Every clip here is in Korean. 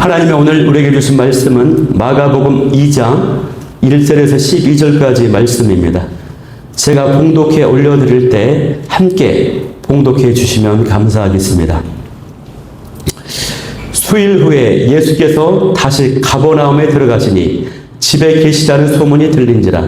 하나님의 오늘 우리에게 주신 말씀은 마가복음 2장 1절에서 12절까지 말씀입니다. 제가 봉독해 올려드릴 때 함께 봉독해 주시면 감사하겠습니다. 수일 후에 예수께서 다시 가버나움에 들어가시니 집에 계시다는 소문이 들린지라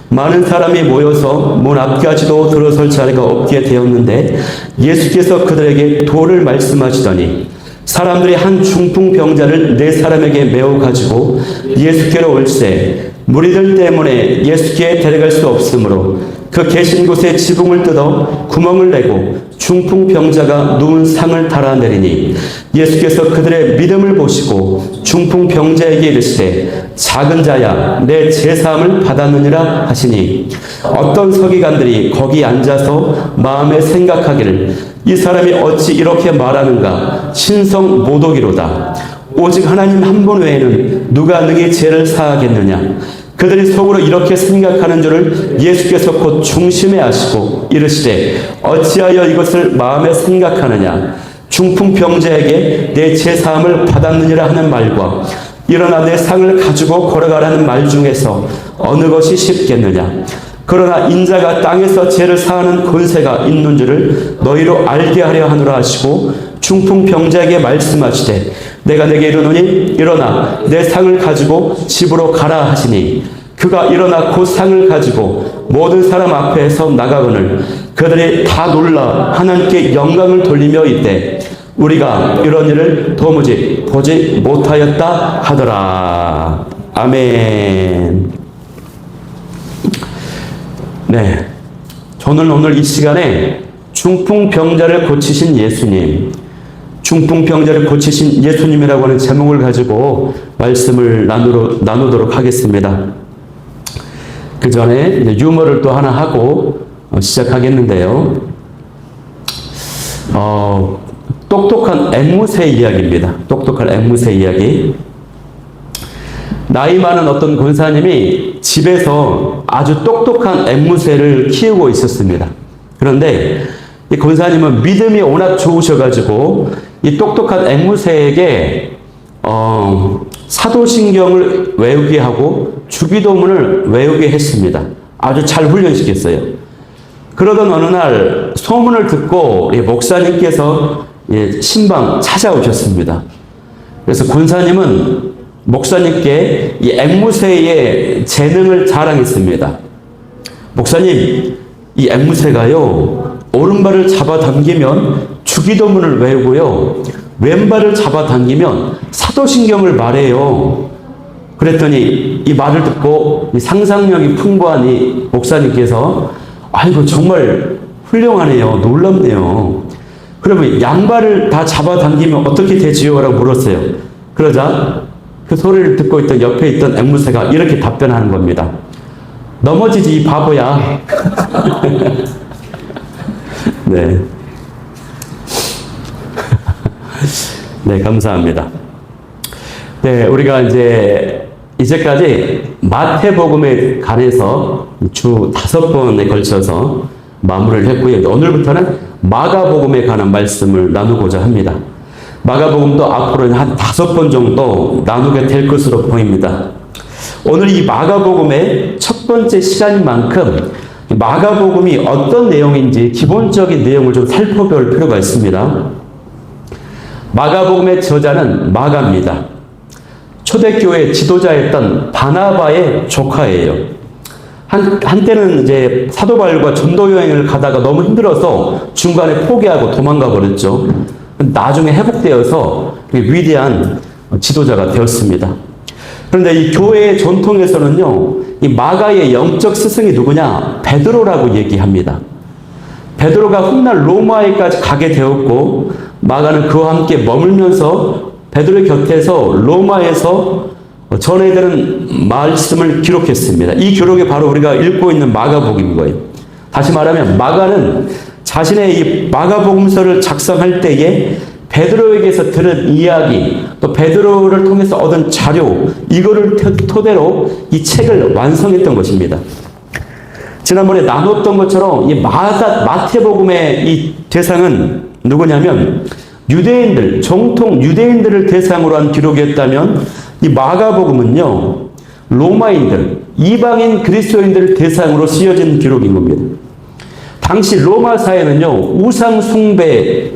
많은 사람이 모여서 문 앞까지도 들어설 자리가 없게 되었는데 예수께서 그들에게 도를 말씀하시더니 사람들이 한 중풍병자를 네 사람에게 메어 가지고 예수께로 올세 무리들 때문에 예수께 데려갈 수 없으므로 그 계신 곳에 지붕을 뜯어 구멍을 내고 중풍병자가 누운 상을 달아내리니 예수께서 그들의 믿음을 보시고 중풍병자에게 이르시되 작은 자야 내 제사함을 받았느니라 하시니 어떤 서기관들이 거기 앉아서 마음에 생각하기를 이 사람이 어찌 이렇게 말하는가 신성 모독이로다. 오직 하나님 한 분 외에는 누가 능히 죄를 사하겠느냐. 그들이 속으로 이렇게 생각하는 줄을 예수께서 곧 중심에 아시고 이르시되 어찌하여 이것을 마음에 생각하느냐. 중풍병자에게 내 제사함을 받았느니라 하는 말과 일어나 내 상을 가지고 걸어가라는 말 중에서 어느 것이 쉽겠느냐. 그러나 인자가 땅에서 죄를 사하는 권세가 있는 줄을 너희로 알게 하려 하노라 하시고 중풍병자에게 말씀하시되 내가 내게 이르노니 일어나 내 상을 가지고 집으로 가라 하시니 그가 일어나 그 상을 가지고 모든 사람 앞에서 나가거늘 그들이 다 놀라 하나님께 영광을 돌리며 이때 우리가 이런 일을 도무지 보지 못하였다 하더라. 아멘. 네, 저는 오늘 이 시간에 중풍병자를 고치신 예수님, 중풍병자를 고치신 예수님이라고 하는 제목을 가지고 말씀을 나누도록 하겠습니다. 그 전에 유머를 또 하나 하고 시작하겠는데요. 똑똑한 앵무새 이야기입니다. 똑똑한 앵무새 이야기. 나이 많은 어떤 권사님이 집에서 아주 똑똑한 앵무새를 키우고 있었습니다. 그런데 이 권사님은 믿음이 워낙 좋으셔가지고 이 똑똑한 앵무새에게 사도신경을 외우게 하고 주기도문을 외우게 했습니다. 아주 잘 훈련시켰어요. 그러던 어느 날 소문을 듣고 목사님께서 신방 찾아오셨습니다. 그래서 권사님은 목사님께 이 앵무새의 재능을 자랑했습니다. 목사님, 이 앵무새가요, 오른발을 잡아당기면 주기도문을 외우고요, 왼발을 잡아당기면 사도신경을 말해요. 그랬더니 이 말을 듣고 이 상상력이 풍부한 이 목사님께서 아이고 정말 훌륭하네요. 놀랍네요. 그러면 양발을 다 잡아당기면 어떻게 되지요? 라고 물었어요. 그러자 그 소리를 듣고 있던 옆에 있던 앵무새가 이렇게 답변하는 겁니다. 넘어지지 이 바보야. 네. 네, 감사합니다. 네, 우리가 이제까지 마태복음에 관해서 주 5번에 걸쳐서 마무리를 했고요. 오늘부터는 마가복음에 관한 말씀을 나누고자 합니다. 마가복음도 앞으로는 한 5번 정도 나누게 될 것으로 보입니다. 오늘 이 마가복음의 첫 번째 시간인 만큼 마가복음이 어떤 내용인지 기본적인 내용을 좀 살펴볼 필요가 있습니다. 마가복음의 저자는 마가입니다. 초대교회 지도자였던 바나바의 조카예요. 한때는 사도 바울과 전도 여행을 가다가 너무 힘들어서 중간에 포기하고 도망가 버렸죠. 나중에 회복되어서 위대한 지도자가 되었습니다. 그런데 이 교회의 전통에서는요, 이 마가의 영적 스승이 누구냐? 베드로라고 얘기합니다. 베드로가 훗날 로마에까지 가게 되었고, 마가는 그와 함께 머물면서 베드로의 곁에서 로마에서 전해드는 말씀을 기록했습니다. 이 기록이 바로 우리가 읽고 있는 마가복음인 거예요. 다시 말하면 마가는 자신의 이 마가복음서를 작성할 때에 베드로에게서 들은 이야기, 또 베드로를 통해서 얻은 자료, 이거를 토대로 이 책을 완성했던 것입니다. 지난번에 나눴던 것처럼 이 마태복음의 이 대상은 누구냐면 유대인들, 정통 유대인들을 대상으로 한 기록이었다면 이 마가복음은요, 로마인들, 이방인 그리스도인들을 대상으로 쓰여진 기록인 겁니다. 당시 로마 사회는요, 우상 숭배가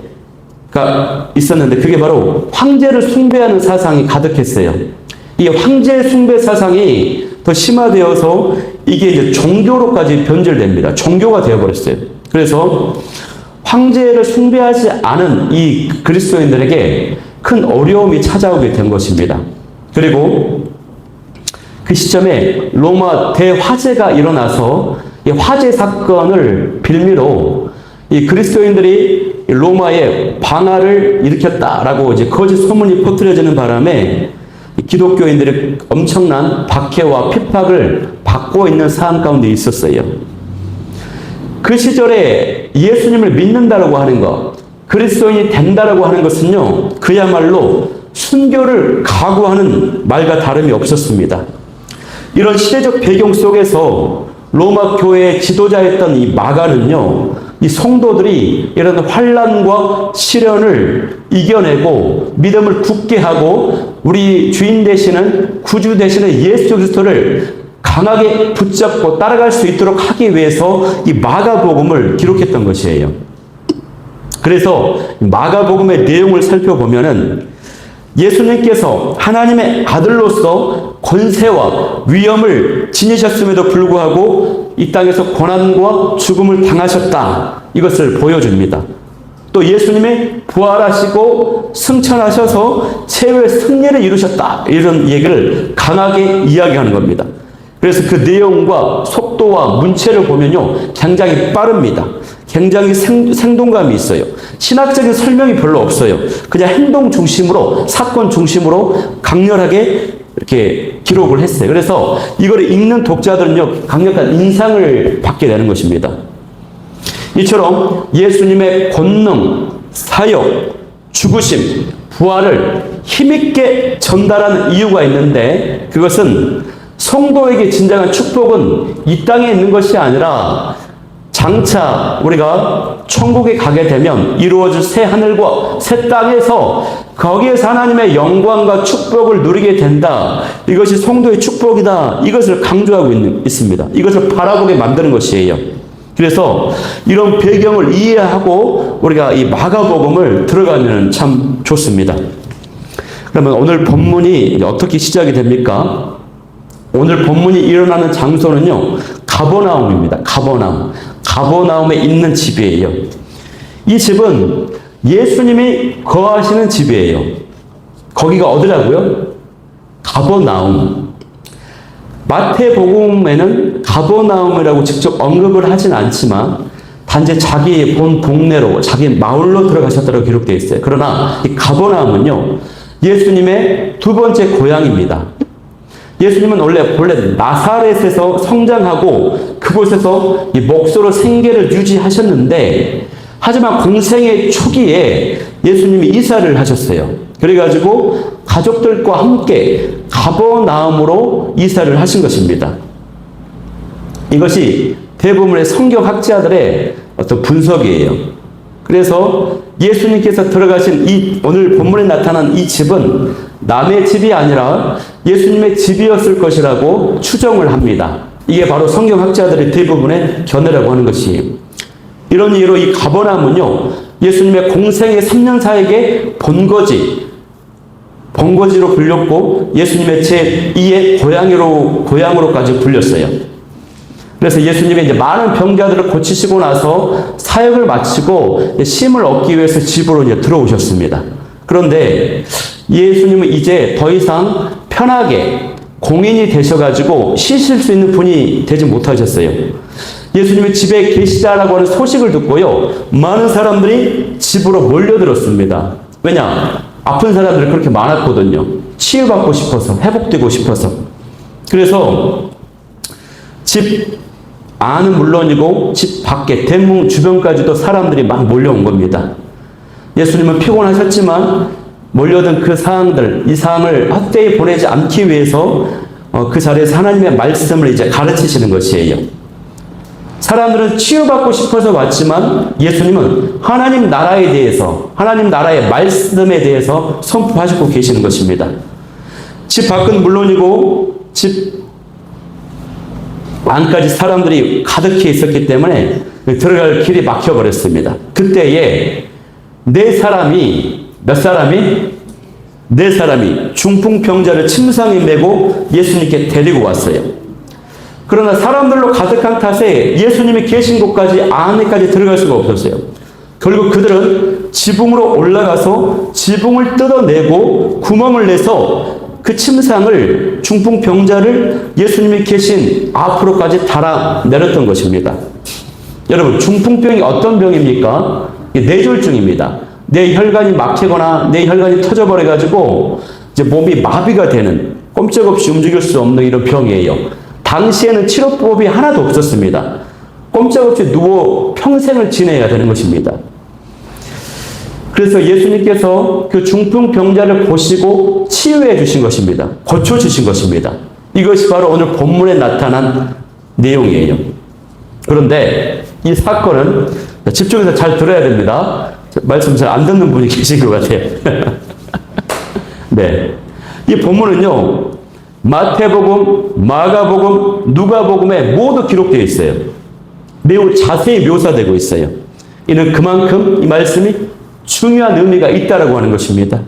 있었는데 그게 바로 황제를 숭배하는 사상이 가득했어요. 이 황제 숭배 사상이 더 심화되어서 이게 이제 종교로까지 변질됩니다. 종교가 되어버렸어요. 그래서 황제를 숭배하지 않은 이 그리스도인들에게 큰 어려움이 찾아오게 된 것입니다. 그리고 그 시점에 로마 대화재가 일어나서 이 화재 사건을 빌미로 이 그리스도인들이 로마에 방화를 일으켰다라고 이제 거짓 소문이 퍼뜨려지는 바람에 기독교인들이 엄청난 박해와 핍박을 받고 있는 상황 가운데 있었어요. 그 시절에 예수님을 믿는다라고 하는 것, 그리스도인이 된다라고 하는 것은요, 그야말로 순교를 각오하는 말과 다름이 없었습니다. 이런 시대적 배경 속에서 로마 교회의 지도자였던 이 마가는요, 이 성도들이 이런 환난과 시련을 이겨내고 믿음을 굳게 하고 우리 주인 되시는 구주 되시는 예수 그리스도를 강하게 붙잡고 따라갈 수 있도록 하기 위해서 이 마가복음을 기록했던 것이에요. 그래서 마가복음의 내용을 살펴보면은 예수님께서 하나님의 아들로서 권세와 위엄을 지니셨음에도 불구하고 이 땅에서 고난과 죽음을 당하셨다. 이것을 보여줍니다. 또 예수님이 부활하시고 승천하셔서 최후의 승리를 이루셨다. 이런 얘기를 강하게 이야기하는 겁니다. 그래서 그 내용과 속도와 문체를 보면요, 굉장히 빠릅니다. 굉장히 생동감이 있어요. 신학적인 설명이 별로 없어요. 그냥 행동 중심으로, 사건 중심으로 강렬하게 이렇게 기록을 했어요. 그래서 이걸 읽는 독자들은요, 강력한 인상을 받게 되는 것입니다. 이처럼 예수님의 권능, 사역, 죽으심, 부활을 힘있게 전달하는 이유가 있는데, 그것은 성도에게 진정한 축복은 이 땅에 있는 것이 아니라 장차 우리가 천국에 가게 되면 이루어질 새 하늘과 새 땅에서 거기에서 하나님의 영광과 축복을 누리게 된다. 이것이 성도의 축복이다. 이것을 강조하고 있습니다. 이것을 바라보게 만드는 것이에요. 그래서 이런 배경을 이해하고 우리가 이 마가복음을 들어가면 참 좋습니다. 그러면 오늘 본문이 어떻게 시작이 됩니까? 오늘 본문이 일어나는 장소는요, 가버나움입니다. 가버나움에 있는 집이에요. 이 집은 예수님이 거하시는 집이에요. 거기가 어디라고요? 가버나움. 마태복음에는 가버나움이라고 직접 언급을 하진 않지만 단지 자기의 본 동네로, 자기 마을로 들어가셨다고 기록되어 있어요. 그러나 이 가버나움은요, 예수님의 두 번째 고향입니다. 예수님은 원래 나사렛에서 성장하고 그곳에서 이 목소로 생계를 유지하셨는데, 하지만 공생의 초기에 예수님이 이사를 하셨어요. 그래가지고 가족들과 함께 가버나움으로 이사를 하신 것입니다. 이것이 대부분의 성경학자들의 어떤 분석이에요. 그래서 예수님께서 들어가신 오늘 본문에 나타난 이 집은 남의 집이 아니라 예수님의 집이었을 것이라고 추정을 합니다. 이게 바로 성경학자들의 대부분의 견해라고 하는 것이에요. 이런 이유로 이 가버나움은요, 예수님의 공생의 3년 사역의 본거지로 불렸고 예수님의 제2의 고향으로까지 불렸어요. 그래서 예수님이 이제 많은 병자들을 고치시고 나서 사역을 마치고 쉼을 얻기 위해서 집으로 이제 들어오셨습니다. 그런데 예수님은 이제 더 이상 편하게 공인이 되셔가지고 쉬실 수 있는 분이 되지 못하셨어요. 예수님이 집에 계시다라고 하는 소식을 듣고요, 많은 사람들이 집으로 몰려들었습니다. 왜냐? 아픈 사람들이 그렇게 많았거든요. 치유받고 싶어서, 회복되고 싶어서. 그래서 집 안은 물론이고 집 밖에 대문 주변까지도 사람들이 막 몰려온 겁니다. 예수님은 피곤하셨지만 몰려든 그 이 상황을 헛되이 보내지 않기 위해서 그 자리에서 하나님의 말씀을 이제 가르치시는 것이에요. 사람들은 치유받고 싶어서 왔지만 예수님은 하나님 나라에 대해서, 하나님 나라의 말씀에 대해서 선포하시고 계시는 것입니다. 집 밖은 물론이고 집 안까지 사람들이 가득히 있었기 때문에 들어갈 길이 막혀버렸습니다. 그때에 네 사람이 중풍병자를 침상에 메고 예수님께 데리고 왔어요. 그러나 사람들로 가득한 탓에 예수님이 계신 곳까지 안에까지 들어갈 수가 없었어요. 결국 그들은 지붕으로 올라가서 지붕을 뜯어내고 구멍을 내서 그 침상을, 중풍병자를 예수님이 계신 앞으로까지 달아 내렸던 것입니다. 여러분, 중풍병이 어떤 병입니까? 뇌졸중입니다. 내 혈관이 막히거나 내 혈관이 터져버려가지고 이제 몸이 마비가 되는, 꼼짝없이 움직일 수 없는 이런 병이에요. 당시에는 치료법이 하나도 없었습니다. 꼼짝없이 누워 평생을 지내야 되는 것입니다. 그래서 예수님께서 그 중풍병자를 보시고 치유해 주신 것입니다. 고쳐주신 것입니다. 이것이 바로 오늘 본문에 나타난 내용이에요. 그런데 이 사건은 집중해서 잘 들어야 됩니다. 말씀 잘 안 듣는 분이 계신 것 같아요. 네. 이 본문은요, 마태복음, 마가복음, 누가복음에 모두 기록되어 있어요. 매우 자세히 묘사되고 있어요. 이는 그만큼 이 말씀이 중요한 의미가 있다라고 하는 것입니다.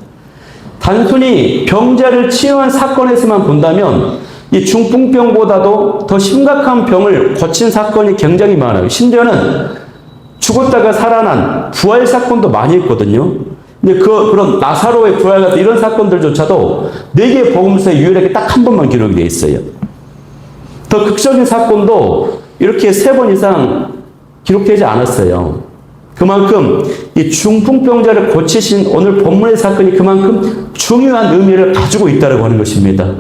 단순히 병자를 치유한 사건에서만 본다면 이 중풍병보다도 더 심각한 병을 고친 사건이 굉장히 많아요. 심지어는 죽었다가 살아난 부활 사건도 많이 있거든요. 근데 그런 나사로의 부활 같은 이런 사건들조차도 4개의 복음서에 유일하게 딱 한 번만 기록이 되어 있어요. 더 극적인 사건도 이렇게 3번 이상 기록되지 않았어요. 그만큼 이 중풍병자를 고치신 오늘 본문의 사건이 그만큼 중요한 의미를 가지고 있다고 하는 것입니다.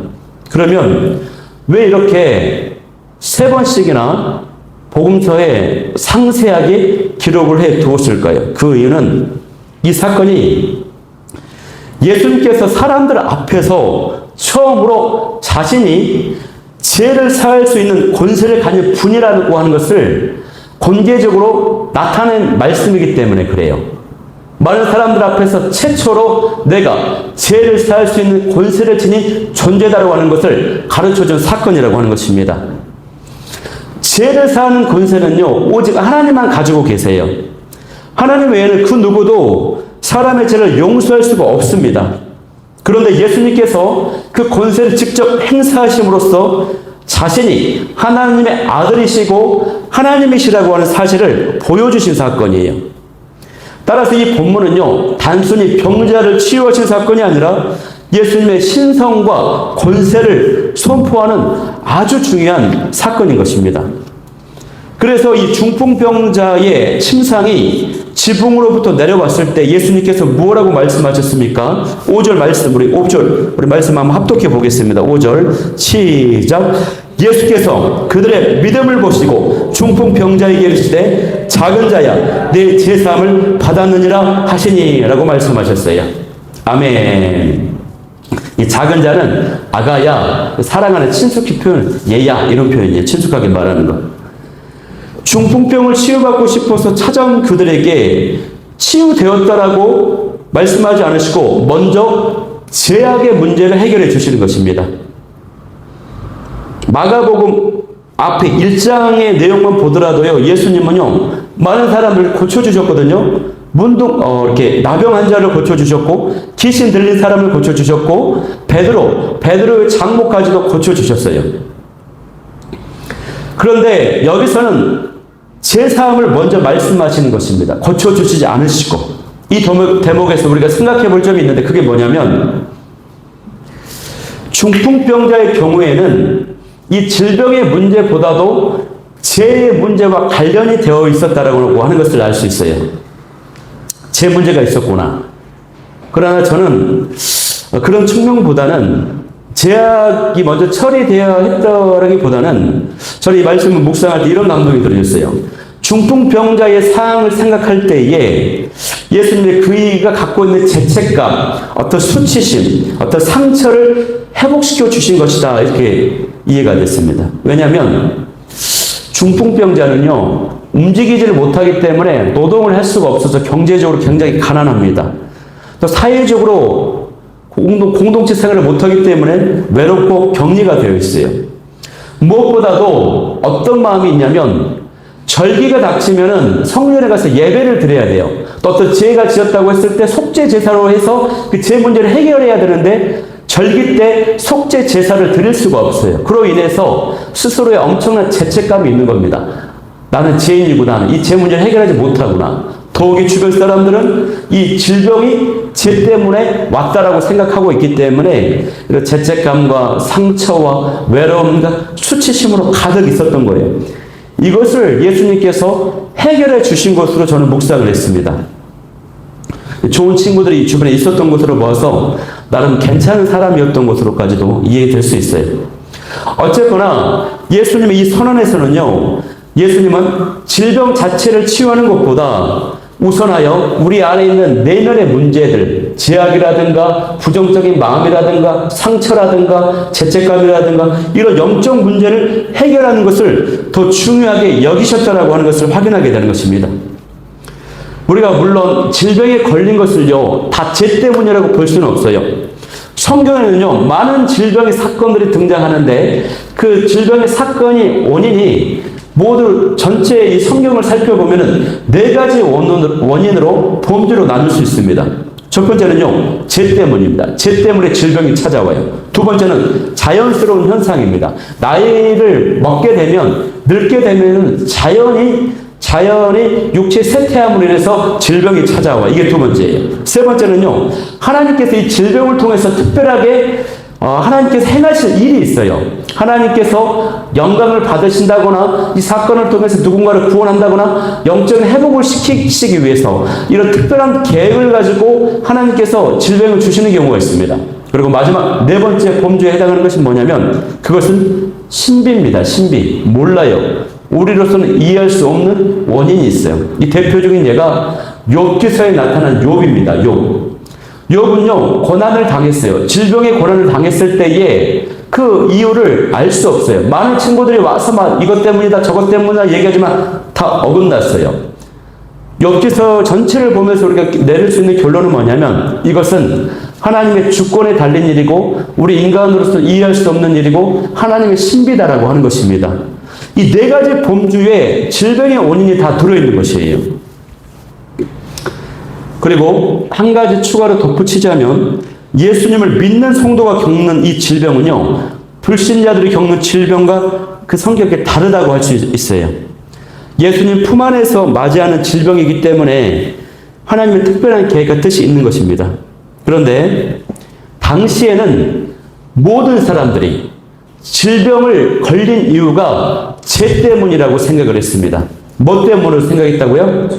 그러면 왜 이렇게 3번씩이나 복음서에 상세하게 기록을 해 두었을까요? 그 이유는 이 사건이 예수님께서 사람들 앞에서 처음으로 자신이 죄를 사할 수 있는 권세를 가진 분이라고 하는 것을 공개적으로 나타낸 말씀이기 때문에 그래요. 많은 사람들 앞에서 최초로 내가 죄를 사할 수 있는 권세를 지닌 존재다라고 하는 것을 가르쳐준 사건이라고 하는 것입니다. 죄를 사하는 권세는요, 오직 하나님만 가지고 계세요. 하나님 외에는 그 누구도 사람의 죄를 용서할 수가 없습니다. 그런데 예수님께서 그 권세를 직접 행사하심으로써 자신이 하나님의 아들이시고 하나님이시라고 하는 사실을 보여주신 사건이에요. 따라서 이 본문은요, 단순히 병자를 치유하신 사건이 아니라 예수님의 신성과 권세를 선포하는 아주 중요한 사건인 것입니다. 그래서 이 중풍병자의 침상이 지붕으로부터 내려왔을 때 예수님께서 무엇라고 말씀하셨습니까? 5절 말씀, 우리 말씀 한번 합독해 보겠습니다. 5절 시작. 예수께서 그들의 믿음을 보시고 중풍병자에게 이르시되 작은 자야 내 제사함을 받았느니라 하시니 라고 말씀하셨어요. 아멘. 이 작은 자는 아가야, 사랑하는 친숙히 표현, 얘야 이런 표현이에요. 친숙하게 말하는 것. 중풍병을 치유받고 싶어서 찾아온 그들에게 치유되었다라고 말씀하지 않으시고 먼저 죄악의 문제를 해결해 주시는 것입니다. 마가복음 앞에 1장의 내용만 보더라도요, 예수님은요, 많은 사람을 고쳐주셨거든요. 이렇게 나병 환자를 고쳐주셨고, 귀신 들린 사람을 고쳐주셨고, 베드로의 장모까지도 고쳐주셨어요. 그런데 여기서는 제사함을 먼저 말씀하시는 것입니다. 고쳐주시지 않으시고. 이 대목에서 우리가 생각해 볼 점이 있는데 그게 뭐냐면 중풍병자의 경우에는 이 질병의 문제보다도 죄의 문제와 관련이 되어 있었다라고 하는 것을 알 수 있어요. 죄 문제가 있었구나. 그러나 저는 그런 측면보다는 죄악이 먼저 처리되어야 했다라기보다는 저는 이 말씀을 묵상할 때 이런 감동이 들어졌어요. 중풍병자의 상황을 생각할 때에 예수님의 그이가 갖고 있는 죄책감, 어떤 수치심, 어떤 상처를 회복시켜 주신 것이다 이렇게 이해가 됐습니다. 왜냐하면 중풍병자는요, 움직이지를 못하기 때문에 노동을 할 수가 없어서 경제적으로 굉장히 가난합니다. 또 사회적으로 공동체 생활을 못하기 때문에 외롭고 격리가 되어 있어요. 무엇보다도 어떤 마음이 있냐면 절기가 닥치면은 성전에 가서 예배를 드려야 돼요. 또 어떤 죄가 지었다고 했을 때 속죄 제사로 해서 그 죄 문제를 해결해야 되는데 절기 때 속죄 제사를 드릴 수가 없어요. 그로 인해서 스스로의 엄청난 죄책감이 있는 겁니다. 나는 죄인이구나. 이 죄 문제를 해결하지 못하구나. 더욱이 주변 사람들은 이 질병이 죄 때문에 왔다라고 생각하고 있기 때문에 이런 죄책감과 상처와 외로움과 수치심으로 가득 있었던 거예요. 이것을 예수님께서 해결해 주신 것으로 저는 묵상을 했습니다. 좋은 친구들이 주변에 있었던 것으로 봐서 나름 괜찮은 사람이었던 것으로까지도 이해될 수 있어요. 어쨌거나 예수님의 이 선언에서는요, 예수님은 질병 자체를 치유하는 것보다 우선하여 우리 안에 있는 내면의 문제들, 제약이라든가 부정적인 마음이라든가 상처라든가 죄책감이라든가 이런 영적 문제를 해결하는 것을 더 중요하게 여기셨다라고 하는 것을 확인하게 되는 것입니다. 우리가 물론 질병에 걸린 것을요, 다 죄 때문이라고 볼 수는 없어요. 성경에는요, 많은 질병의 사건들이 등장하는데 그 질병의 사건이 원인이 모두 전체 이 성경을 살펴보면은 4가지 원인으로 범주로 나눌 수 있습니다. 첫 번째는요, 죄 때문입니다. 죄 때문에 질병이 찾아와요. 두 번째는 자연스러운 현상입니다. 나이를 먹게 되면, 늙게 되면 자연이 육체 쇠퇴함으로 인해서 질병이 찾아와. 이게 두 번째예요. 세 번째는요, 하나님께서 이 질병을 통해서 특별하게 하나님께서 행하실 일이 있어요. 하나님께서 영광을 받으신다거나 이 사건을 통해서 누군가를 구원한다거나 영적인 회복을 시키기 위해서 이런 특별한 계획을 가지고 하나님께서 질병을 주시는 경우가 있습니다. 그리고 마지막 4번째 범주에 해당하는 것이 뭐냐면 그것은 신비입니다. 신비. 몰라요. 우리로서는 이해할 수 없는 원인이 있어요. 이 대표적인 예가 욥기서에 나타난 욥입니다. 욥은요, 고난을 당했어요. 질병의 고난을 당했을 때에 그 이유를 알 수 없어요. 많은 친구들이 와서 막 이것 때문이다, 저것 때문이다 얘기하지만 다 어긋났어요. 욥기서 전체를 보면서 우리가 내릴 수 있는 결론은 뭐냐면 이것은 하나님의 주권에 달린 일이고 우리 인간으로서 이해할 수 없는 일이고 하나님의 신비다라고 하는 것입니다. 이 4가지 범주에 질병의 원인이 다 들어있는 것이에요. 그리고 한 가지 추가로 덧붙이자면 예수님을 믿는 성도가 겪는 이 질병은요, 불신자들이 겪는 질병과 그 성격이 다르다고 할 수 있어요. 예수님 품 안에서 맞이하는 질병이기 때문에 하나님의 특별한 계획과 뜻이 있는 것입니다. 그런데 당시에는 모든 사람들이 질병을 걸린 이유가 죄 때문이라고 생각을 했습니다. 뭐 때문으로 생각했다고요?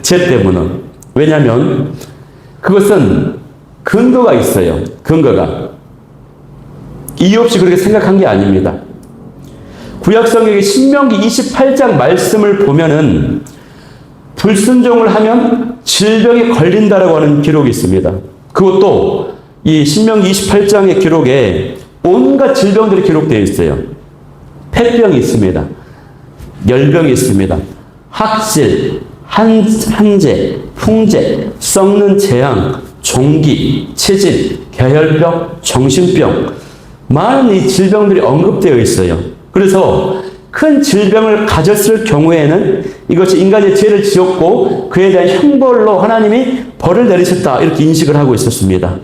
죄 때문은. 왜냐하면 그것은 근거가 있어요. 근거가. 이유 없이 그렇게 생각한 게 아닙니다. 구약성경의 신명기 28장 말씀을 보면은 불순종을 하면 질병에 걸린다라고 하는 기록이 있습니다. 그것도 이 신명기 28장의 기록에 온갖 질병들이 기록되어 있어요. 폐병이 있습니다. 열병이 있습니다. 학질, 한재, 풍재, 썩는 재앙, 종기, 체질, 계혈병, 정신병, 많은 이 질병들이 언급되어 있어요. 그래서 큰 질병을 가졌을 경우에는 이것이 인간의 죄를 지었고 그에 대한 형벌로 하나님이 벌을 내리셨다 이렇게 인식을 하고 있었습니다.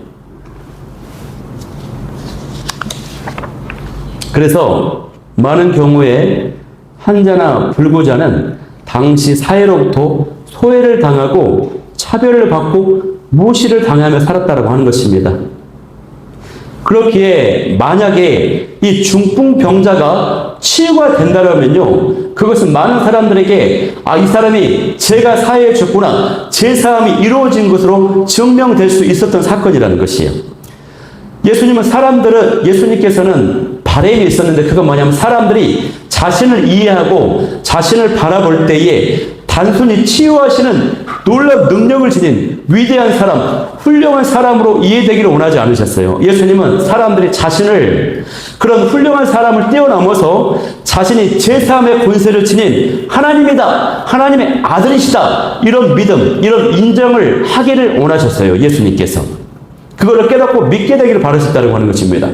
그래서 많은 경우에 환자나 불구자는 당시 사회로부터 소외를 당하고 차별을 받고 무시를 당하며 살았다고 하는 것입니다. 그렇기에 만약에 이 중풍병자가 치유가 된다면요, 그것은 많은 사람들에게 이 사람이 죄가 사해에 졌구나, 죄사함이 이루어진 것으로 증명될 수 있었던 사건이라는 것이에요. 예수님께서는 바람이 있었는데 그건 뭐냐면 사람들이 자신을 이해하고 자신을 바라볼 때에 단순히 치유하시는 놀라운 능력을 지닌 위대한 사람, 훌륭한 사람으로 이해되기를 원하지 않으셨어요. 예수님은 사람들이 자신을 그런 훌륭한 사람을 뛰어넘어서 자신이 제사함의 권세를 지닌 하나님이다, 하나님의 아들이시다, 이런 믿음, 이런 인정을 하기를 원하셨어요. 예수님께서 그거를 깨닫고 믿게 되기를 바라셨다고 하는 것입니다.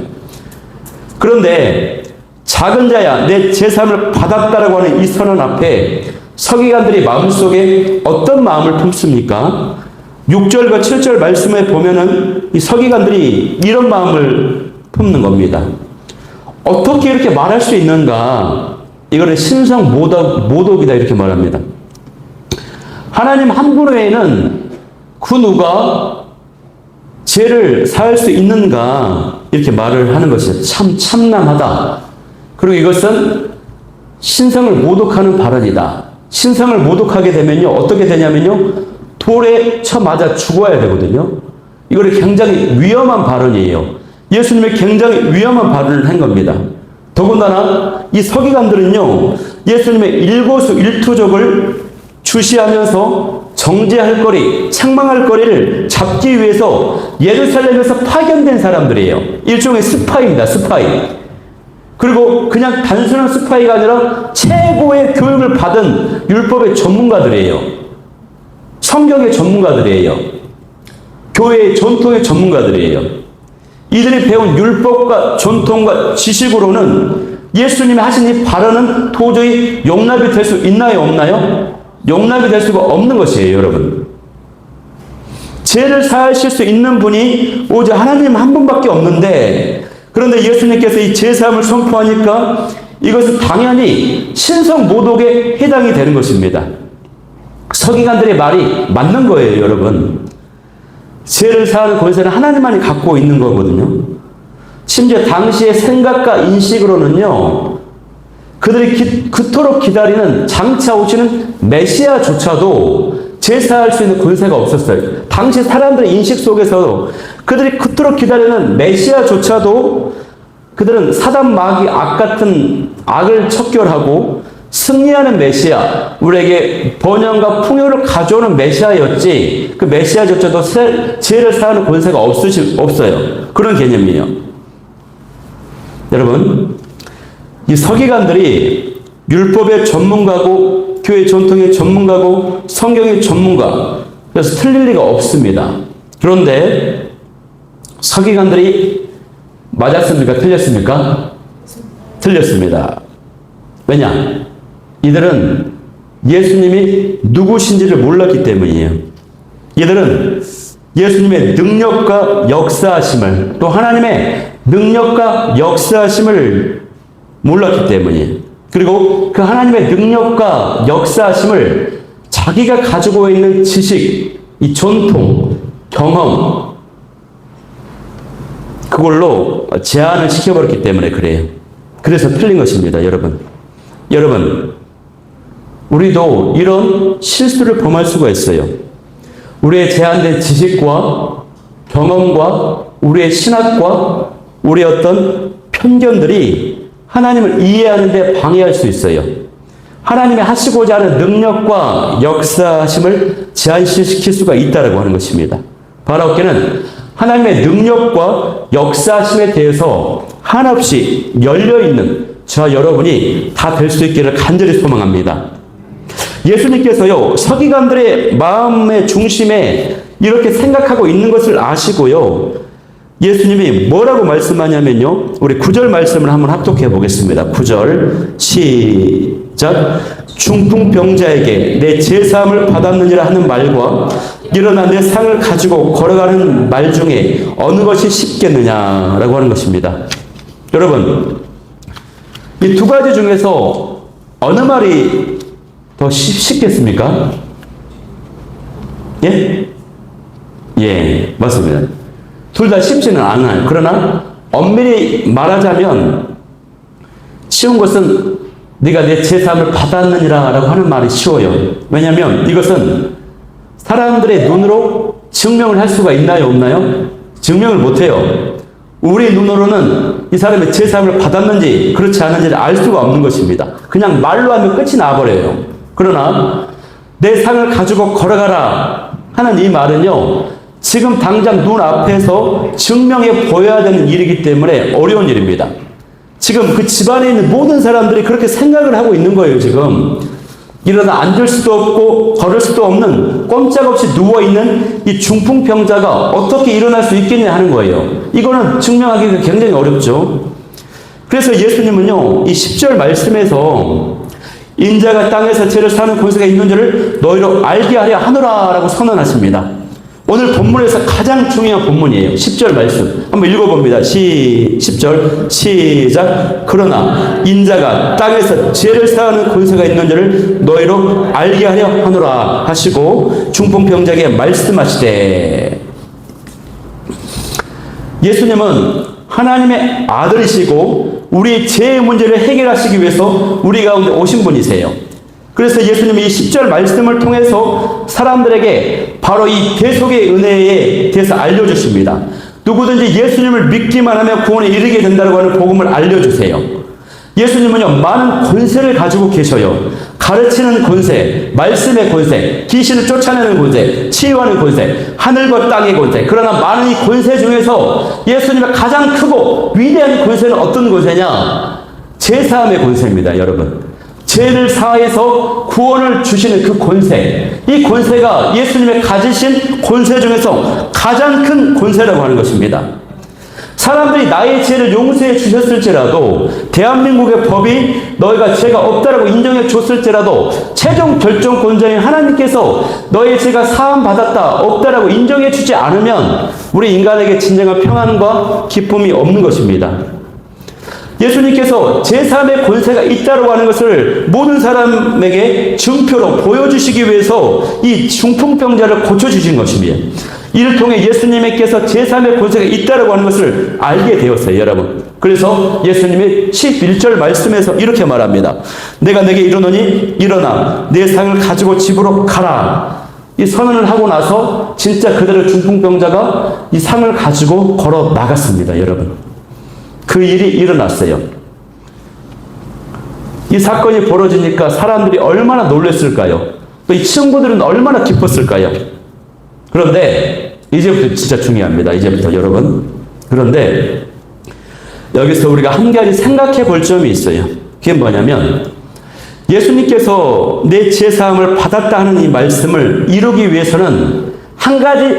그런데 작은 자야 내 제사함을 받았다라고 하는 이 선언 앞에 서기관들이 마음속에 어떤 마음을 품습니까? 6절과 7절 말씀에 보면은 이 서기관들이 이런 마음을 품는 겁니다. 어떻게 이렇게 말할 수 있는가? 이거는 신성 모독이다 이렇게 말합니다. 하나님 한 분 외에는 그 누가 죄를 사할 수 있는가? 이렇게 말을 하는 것이 참 참남하다. 그리고 이것은 신성을 모독하는 발언이다. 신성을 모독하게 되면요, 어떻게 되냐면요, 돌에 쳐맞아 죽어야 되거든요. 이거는 굉장히 위험한 발언이에요. 예수님이 굉장히 위험한 발언을 한 겁니다. 더군다나 이 서기관들은요, 예수님의 일거수일투족을 주시하면서 정죄할 거리, 책망할 거리를 잡기 위해서 예루살렘에서 파견된 사람들이에요. 일종의 스파이입니다. 스파이. 그리고 그냥 단순한 스파이가 아니라 최고의 교육을 받은 율법의 전문가들이에요. 성경의 전문가들이에요. 교회의 전통의 전문가들이에요. 이들이 배운 율법과 전통과 지식으로는 예수님이 하신 이 발언은 도저히 용납이 될 수 있나요? 없나요? 용납이 될 수가 없는 것이에요, 여러분. 죄를 사하실 수 있는 분이 오직 하나님 한 분밖에 없는데, 그런데 예수님께서 이 제사함을 선포하니까 이것은 당연히 신성 모독에 해당이 되는 것입니다. 서기관들의 말이 맞는 거예요, 여러분. 죄를 사하는 권세는 하나님만이 갖고 있는 거거든요. 심지어 당시의 생각과 인식으로는요, 그들이 그토록 기다리는 장차 오시는 메시아조차도 제사할 수 있는 권세가 없었어요. 당시 사람들의 인식 속에서 그들이 그토록 기다리는 메시아조차도 그들은 사단 마귀 악 같은 악을 척결하고 승리하는 메시아, 우리에게 번영과 풍요를 가져오는 메시아였지, 그 메시아조차도 죄를 사하는 권세가 없어요. 그런 개념이에요. 여러분, 이 서기관들이 율법의 전문가고 교회 전통의 전문가고 성경의 전문가, 그래서 틀릴 리가 없습니다. 그런데 서기관들이 맞았습니까? 틀렸습니까? 틀렸습니다. 왜냐? 이들은 예수님이 누구신지를 몰랐기 때문이에요. 이들은 예수님의 능력과 역사하심을, 또 하나님의 능력과 역사하심을 몰랐기 때문이에요. 그리고 그 하나님의 능력과 역사하심을 자기가 가지고 있는 지식, 이 전통, 경험, 그걸로 제한을 시켜버렸기 때문에 그래요. 그래서 틀린 것입니다, 여러분. 여러분, 우리도 이런 실수를 범할 수가 있어요. 우리의 제한된 지식과 경험과 우리의 신학과 우리의 어떤 편견들이 하나님을 이해하는 데 방해할 수 있어요. 하나님이 하시고자 하는 능력과 역사하심을 제한시킬 수가 있다고 하는 것입니다. 바라옵기는 하나님의 능력과 역사하심에 대해서 한없이 열려있는 저와 여러분이 다 될 수 있기를 간절히 소망합니다. 예수님께서요, 서기관들의 마음의 중심에 이렇게 생각하고 있는 것을 아시고요, 예수님이 뭐라고 말씀하냐면요, 우리 9절 말씀을 한번 합독해 보겠습니다. 9절 시작. 중풍병자에게 내 제사함을 받았느니라 하는 말과 일어나 내 상을 가지고 걸어가는 말 중에 어느 것이 쉽겠느냐라고 하는 것입니다. 여러분, 이 두 가지 중에서 어느 말이 더 쉽겠습니까? 예? 예, 맞습니다. 둘 다 쉽지는 않아요. 그러나 엄밀히 말하자면 쉬운 것은 네가 내 제사함을 받았느니라 라고 하는 말이 쉬워요. 왜냐하면 이것은 사람들의 눈으로 증명을 할 수가 있나요? 없나요? 증명을 못해요. 우리 눈으로는 이 사람의 제사함을 받았는지 그렇지 않은지를 알 수가 없는 것입니다. 그냥 말로 하면 끝이 나버려요. 그러나 내 상을 가지고 걸어가라 하는 이 말은요, 지금 당장 눈앞에서 증명해 보여야 되는 일이기 때문에 어려운 일입니다. 지금 그 집안에 있는 모든 사람들이 그렇게 생각을 하고 있는 거예요, 지금. 일어나 앉을 수도 없고 걸을 수도 없는 꼼짝없이 누워있는 이 중풍병자가 어떻게 일어날 수 있겠냐 하는 거예요. 이거는 증명하기가 굉장히 어렵죠. 그래서 예수님은요, 이 10절 말씀에서 인자가 땅에서 죄를 사는 권세가 있는 줄을 너희로 알게 하려 하노라 라고 선언하십니다. 오늘 본문에서 가장 중요한 본문이에요. 10절 말씀 한번 읽어봅니다. 10절 시작. 그러나 인자가 땅에서 죄를 사하는 권세가 있는 줄을 너희로 알게 하려 하노라 하시고 중풍병자에게 말씀하시되, 예수님은 하나님의 아들이시고 우리 죄의 문제를 해결하시기 위해서 우리 가운데 오신 분이세요. 그래서 예수님이 이 10절 말씀을 통해서 사람들에게 바로 이 대속의 은혜에 대해서 알려주십니다. 누구든지 예수님을 믿기만 하면 구원에 이르게 된다고 하는 복음을 알려주세요. 예수님은요, 많은 권세를 가지고 계셔요. 가르치는 권세, 말씀의 권세, 귀신을 쫓아내는 권세, 치유하는 권세, 하늘과 땅의 권세. 그러나 많은 이 권세 중에서 예수님의 가장 크고 위대한 권세는 어떤 권세냐? 제사함의 권세입니다, 여러분. 죄를 사해서 구원을 주시는 그 권세, 이 권세가 예수님의 가지신 권세 중에서 가장 큰 권세라고 하는 것입니다. 사람들이 나의 죄를 용서해 주셨을지라도, 대한민국의 법이 너희가 죄가 없다라고 인정해 줬을지라도 최종 결정권자인 하나님께서 너의 죄가 사함 받았다, 없다라고 인정해 주지 않으면 우리 인간에게 진정한 평안과 기쁨이 없는 것입니다. 예수님께서 제3의 권세가 있다고 하는 것을 모든 사람에게 증표로 보여주시기 위해서 이 중풍병자를 고쳐주신 것입니다. 이를 통해 예수님께서 제3의 권세가 있다고 하는 것을 알게 되었어요, 여러분. 그래서 예수님이 11절 말씀에서 이렇게 말합니다. 내가 내게 이르노니 일어나 내 상을 가지고 집으로 가라. 이 선언을 하고 나서 진짜 그대로 중풍병자가 이 상을 가지고 걸어 나갔습니다, 여러분. 그 일이 일어났어요. 이 사건이 벌어지니까 사람들이 얼마나 놀랐을까요? 또 이 친구들은 얼마나 기뻤을까요? 그런데 이제부터 진짜 중요합니다. 이제부터 여러분. 그런데 여기서 우리가 한 가지 생각해 볼 점이 있어요. 그게 뭐냐면, 예수님께서 내 죄사함을 받았다 하는 이 말씀을 이루기 위해서는 한 가지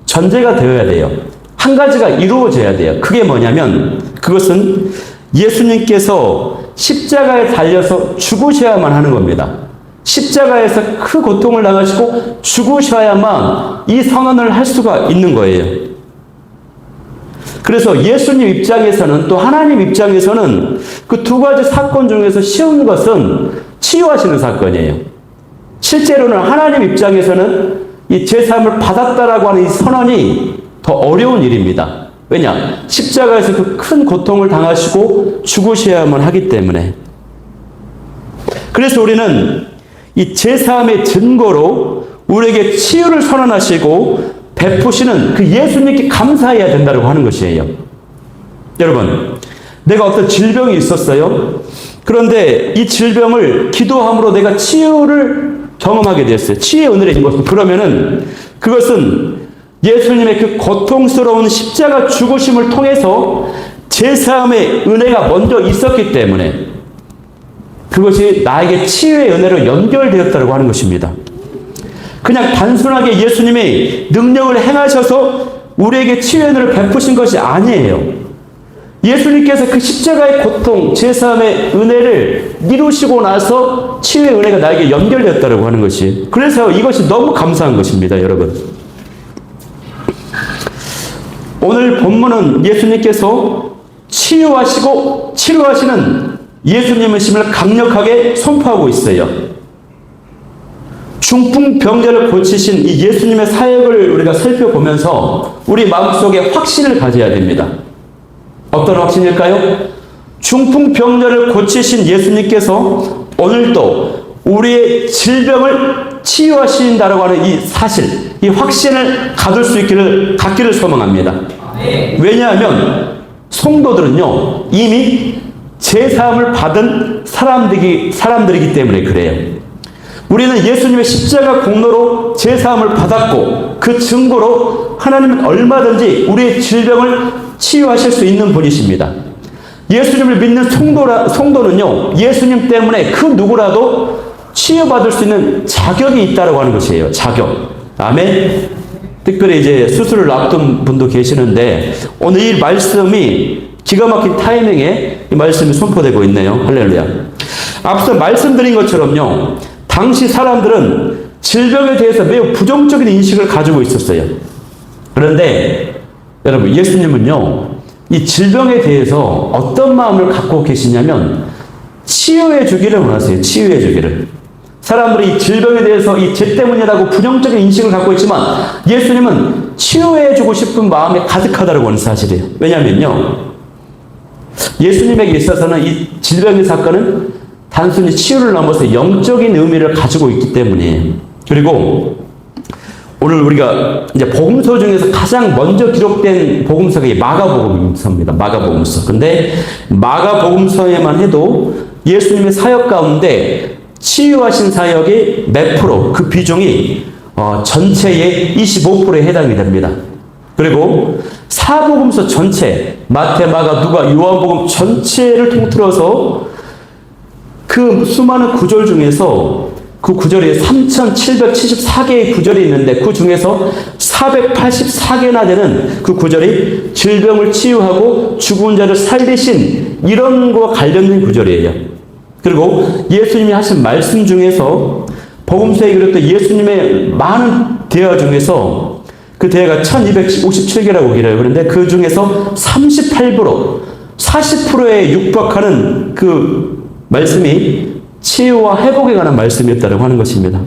전제가 되어야 돼요. 한 가지가 이루어져야 돼요. 그게 뭐냐면, 그것은 예수님께서 십자가에 달려서 죽으셔야만 하는 겁니다. 십자가에서 그 고통을 당하시고 죽으셔야만 이 선언을 할 수가 있는 거예요. 그래서 예수님 입장에서는, 또 하나님 입장에서는 그 두 가지 사건 중에서 쉬운 것은 치유하시는 사건이에요. 실제로는 하나님 입장에서는 이 제사함을 받았다라고 하는 이 선언이 더 어려운 일입니다. 왜냐? 십자가에서 그 큰 고통을 당하시고 죽으셔야만 하기 때문에. 그래서 우리는 이 제사함의 증거로 우리에게 치유를 선언하시고 베푸시는 그 예수님께 감사해야 된다고 하는 것이에요. 여러분, 내가 어떤 질병이 있었어요. 그런데 이 질병을 기도함으로 내가 치유를 경험하게 됐어요. 치유의 은혜를 입은 것은, 그러면은 그것은 예수님의 그 고통스러운 십자가 죽으심을 통해서 제사함의 은혜가 먼저 있었기 때문에 그것이 나에게 치유의 은혜로 연결되었다고 하는 것입니다. 그냥 단순하게 예수님이 능력을 행하셔서 우리에게 치유의 은혜를 베푸신 것이 아니에요. 예수님께서 그 십자가의 고통, 제사함의 은혜를 이루시고 나서 치유의 은혜가 나에게 연결되었다고 하는 것이, 그래서 이것이 너무 감사한 것입니다, 여러분. 오늘 본문은 예수님께서 치유하시고 치료하시는 예수님이심을 강력하게 선포하고 있어요. 중풍병자를 고치신 이 예수님의 사역을 우리가 살펴보면서 우리 마음속에 확신을 가져야 됩니다. 어떤 확신일까요? 중풍병자를 고치신 예수님께서 오늘도 우리의 질병을 치유하신다라고 하는 이 사실, 이 확신을 갖기를 소망합니다. 왜냐하면 성도들은요, 이미 제사함을 받은 사람들이기 때문에 그래요. 우리는 예수님의 십자가 공로로 제사함을 받았고, 그 증거로 하나님은 얼마든지 우리의 질병을 치유하실 수 있는 분이십니다. 예수님을 믿는 성도는요, 예수님 때문에 그 누구라도 치유받을 수 있는 자격이 있다고 하는 것이에요. 자격. 아멘. 특별히 이제 수술을 앞둔 분도 계시는데, 오늘 이 말씀이 기가 막힌 타이밍에 이 말씀이 선포되고 있네요. 할렐루야. 앞서 말씀드린 것처럼요, 당시 사람들은 질병에 대해서 매우 부정적인 인식을 가지고 있었어요. 그런데 여러분, 예수님은요, 이 질병에 대해서 어떤 마음을 갖고 계시냐면 치유해 주기를 원하세요. 치유해 주기를. 사람들이 이 질병에 대해서 이 죄 때문이라고 부정적인 인식을 갖고 있지만 예수님은 치유해 주고 싶은 마음이 가득하다고 하는 사실이에요. 왜냐면요, 예수님에게 있어서는 이 질병의 사건은 단순히 치유를 넘어서 영적인 의미를 가지고 있기 때문이에요. 그리고 오늘 우리가 이제 복음서 중에서 가장 먼저 기록된 복음서가 마가복음서입니다. 마가복음서. 근데 마가복음서에만 해도 예수님의 사역 가운데 치유하신 사역이 몇 프로, 그 비중이 전체의 25%에 해당이 됩니다. 그리고 사복음서 전체, 마태, 마가, 누가, 요한복음 전체를 통틀어서 그 수많은 구절 중에서 그 구절이 3,774개의 구절이 있는데 그 중에서 484개나 되는 그 구절이 질병을 치유하고 죽은 자를 살리신 이런 거와 관련된 구절이에요. 그리고 예수님이 하신 말씀 중에서 복음서에 기록된 예수님의 많은 대화 중에서 그 대화가 1257개라고 기록해요. 그런데 그 중에서 38%, 40%에 육박하는 그 말씀이 치유와 회복에 관한 말씀이었다고 하는 것입니다.